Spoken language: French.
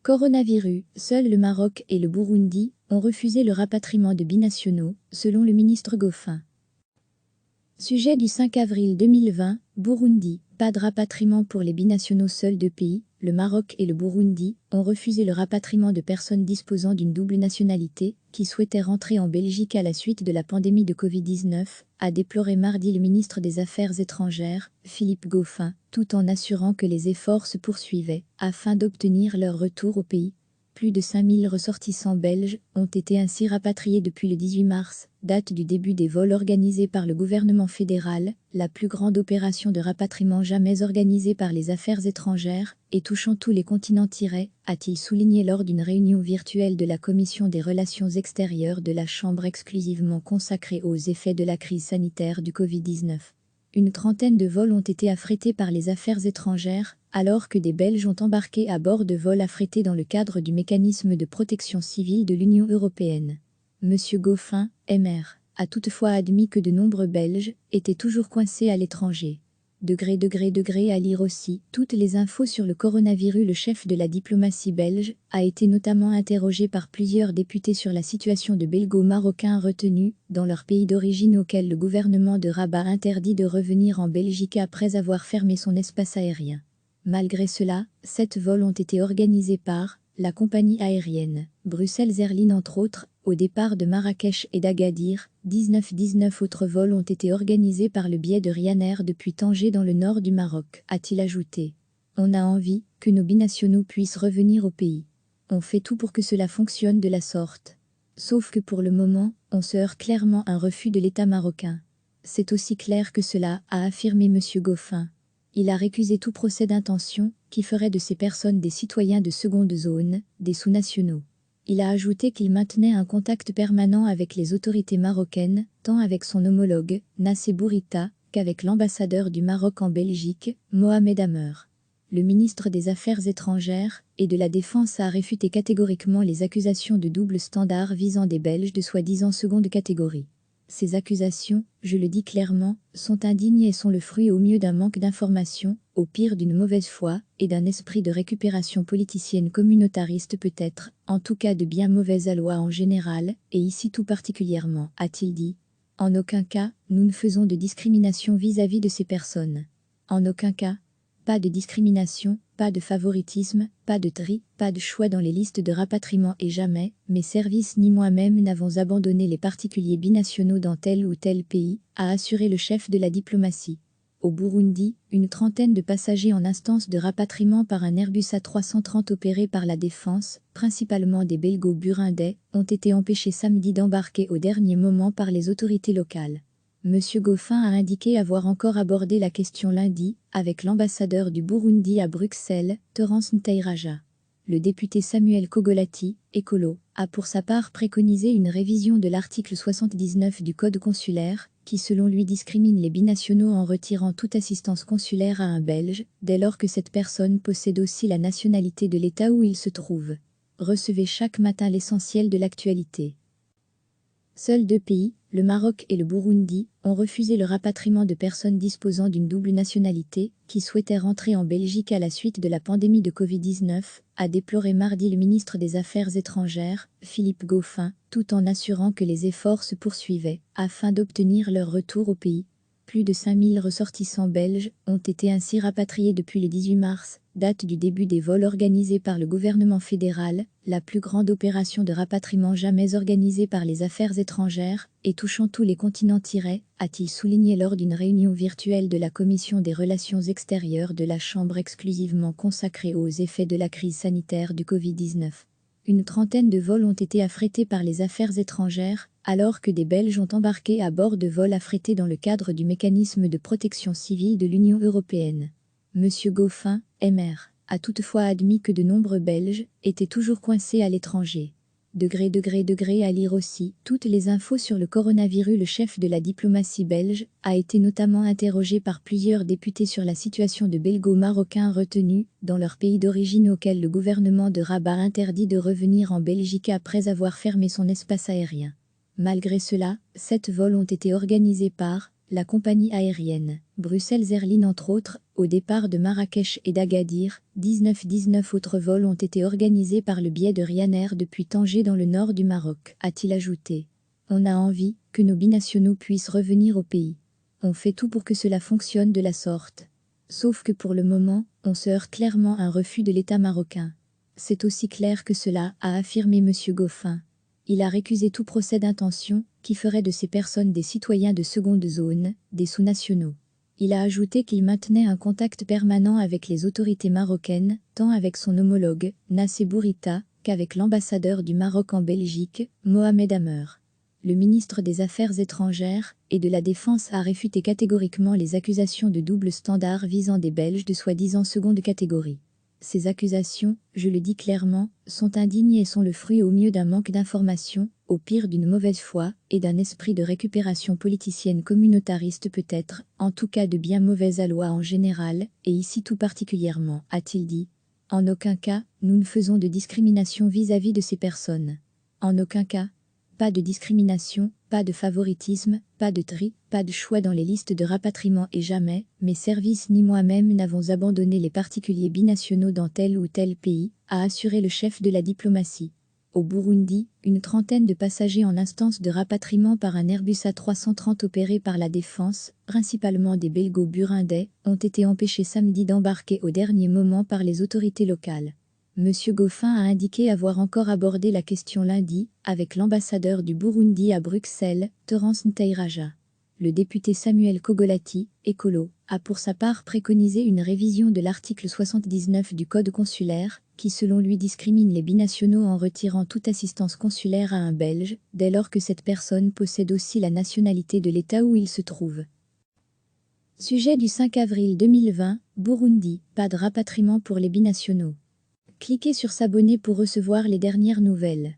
Coronavirus, seuls le Maroc et le Burundi ont refusé le rapatriement de binationaux, selon le ministre Goffin. Sujet du 5 avril 2020, Burundi, pas de rapatriement pour les binationaux. Seuls deux pays, le Maroc et le Burundi, ont refusé le rapatriement de personnes disposant d'une double nationalité, qui souhaitaient rentrer en Belgique à la suite de la pandémie de Covid-19, a déploré mardi le ministre des Affaires étrangères, Philippe Goffin, tout en assurant que les efforts se poursuivaient, afin d'obtenir leur retour au pays. Plus de 5000 ressortissants belges ont été ainsi rapatriés depuis le 18 mars, date du début des vols organisés par le gouvernement fédéral, la plus grande opération de rapatriement jamais organisée par les affaires étrangères, et touchant tous les continents, a-t-il souligné lors d'une réunion virtuelle de la Commission des Relations extérieures de la Chambre exclusivement consacrée aux effets de la crise sanitaire du Covid-19. Une trentaine de vols ont été affrétés par les affaires étrangères, alors que des Belges ont embarqué à bord de vols affrétés dans le cadre du mécanisme de protection civile de l'Union européenne. Monsieur Goffin, MR, a toutefois admis que de nombreux Belges étaient toujours coincés à l'étranger. À lire aussi toutes les infos sur le coronavirus. Le chef de la diplomatie belge a été notamment interrogé par plusieurs députés sur la situation de Belgo-Marocains retenus dans leur pays d'origine, auquel le gouvernement de Rabat interdit de revenir en Belgique après avoir fermé son espace aérien. Malgré cela, 7 vols ont été organisés par la compagnie aérienne Bruxelles Airlines entre autres, au départ de Marrakech et d'Agadir. 19 autres vols ont été organisés par le biais de Ryanair depuis Tanger dans le nord du Maroc, a-t-il ajouté. On a envie que nos binationaux puissent revenir au pays. On fait tout pour que cela fonctionne de la sorte. Sauf que pour le moment, on se heurte clairement à un refus de l'État marocain. C'est aussi clair que cela, a affirmé M. Goffin. Il a récusé tout procès d'intention qui ferait de ces personnes des citoyens de seconde zone, des sous-nationaux. Il a ajouté qu'il maintenait un contact permanent avec les autorités marocaines, tant avec son homologue, Nassé Bourita, qu'avec l'ambassadeur du Maroc en Belgique, Mohamed Amer. Le ministre des Affaires étrangères et de la Défense a réfuté catégoriquement les accusations de double standard visant des Belges de soi-disant seconde catégorie. Ces accusations, je le dis clairement, sont indignes et sont le fruit au mieux d'un manque d'information, au pire d'une mauvaise foi, et d'un esprit de récupération politicienne communautariste peut-être, en tout cas de bien mauvaise aloi en général, et ici tout particulièrement, a-t-il dit. En aucun cas, nous ne faisons de discrimination vis-à-vis de ces personnes. En aucun cas. Pas de discrimination, pas de favoritisme, pas de tri, pas de choix dans les listes de rapatriement et jamais, mes services ni moi-même n'avons abandonné les particuliers binationaux dans tel ou tel pays, a assuré le chef de la diplomatie. Au Burundi, une trentaine de passagers en instance de rapatriement par un Airbus A330 opéré par la Défense, principalement des Belgo-Burundais, ont été empêchés samedi d'embarquer au dernier moment par les autorités locales. M. Goffin a indiqué avoir encore abordé la question lundi avec l'ambassadeur du Burundi à Bruxelles, Terence Ntayiraja. Le député Samuel Kogolati, écolo, a pour sa part préconisé une révision de l'article 79 du Code consulaire, qui selon lui discrimine les binationaux en retirant toute assistance consulaire à un Belge, dès lors que cette personne possède aussi la nationalité de l'État où il se trouve. Recevez chaque matin l'essentiel de l'actualité. Seuls deux pays, le Maroc et le Burundi, ont refusé le rapatriement de personnes disposant d'une double nationalité, qui souhaitaient rentrer en Belgique à la suite de la pandémie de Covid-19, a déploré mardi le ministre des Affaires étrangères, Philippe Goffin, tout en assurant que les efforts se poursuivaient, afin d'obtenir leur retour au pays. Plus de 5000 ressortissants belges ont été ainsi rapatriés depuis le 18 mars, date du début des vols organisés par le gouvernement fédéral, la plus grande opération de rapatriement jamais organisée par les affaires étrangères, et touchant tous les continents, a-t-il souligné lors d'une réunion virtuelle de la Commission des Relations extérieures de la Chambre exclusivement consacrée aux effets de la crise sanitaire du Covid-19. Une trentaine de vols ont été affrétés par les affaires étrangères, alors que des Belges ont embarqué à bord de vols affrétés dans le cadre du mécanisme de protection civile de l'Union européenne. M. Goffin, MR, a toutefois admis que de nombreux Belges étaient toujours coincés à l'étranger. À lire aussi toutes les infos sur le coronavirus. Le chef de la diplomatie belge a été notamment interrogé par plusieurs députés sur la situation de Belgo-Marocains retenus dans leur pays d'origine, auquel le gouvernement de Rabat interdit de revenir en Belgique après avoir fermé son espace aérien. Malgré cela, 7 vols ont été organisés par La compagnie aérienne, Bruxelles Airlines entre autres, au départ de Marrakech et d'Agadir, 19 autres vols ont été organisés par le biais de Ryanair depuis Tanger dans le nord du Maroc, a-t-il ajouté. On a envie que nos binationaux puissent revenir au pays. On fait tout pour que cela fonctionne de la sorte. Sauf que pour le moment, on se heurte clairement à un refus de l'État marocain. C'est aussi clair que cela, a affirmé M. Goffin. Il a récusé tout procès d'intention qui ferait de ces personnes des citoyens de seconde zone, des sous-nationaux. Il a ajouté qu'il maintenait un contact permanent avec les autorités marocaines, tant avec son homologue, Nassé Bourita, qu'avec l'ambassadeur du Maroc en Belgique, Mohamed Amer. Le ministre des Affaires étrangères et de la Défense a réfuté catégoriquement les accusations de double standard visant des Belges de soi-disant seconde catégorie. Ces accusations, je le dis clairement, sont indignes et sont le fruit au mieux d'un manque d'information, au pire d'une mauvaise foi, et d'un esprit de récupération politicienne communautariste peut-être, en tout cas de bien mauvaise aloi en général, et ici tout particulièrement, a-t-il dit. En aucun cas, nous ne faisons de discrimination vis-à-vis de ces personnes. En aucun cas. Pas de discrimination, pas de favoritisme, pas de tri, pas de choix dans les listes de rapatriement et jamais, mes services ni moi-même n'avons abandonné les particuliers binationaux dans tel ou tel pays, a assuré le chef de la diplomatie. Au Burundi, une trentaine de passagers en instance de rapatriement par un Airbus A330 opéré par la Défense, principalement des Belgo-Burundais, ont été empêchés samedi d'embarquer au dernier moment par les autorités locales. M. Goffin a indiqué avoir encore abordé la question lundi avec l'ambassadeur du Burundi à Bruxelles, Terence Ntayiraja. Le député Samuel Kogolati, écolo, a pour sa part préconisé une révision de l'article 79 du Code consulaire, qui selon lui discrimine les binationaux en retirant toute assistance consulaire à un Belge, dès lors que cette personne possède aussi la nationalité de l'État où il se trouve. Sujet du 5 avril 2020, Burundi, pas de rapatriement pour les binationaux. Cliquez sur s'abonner pour recevoir les dernières nouvelles.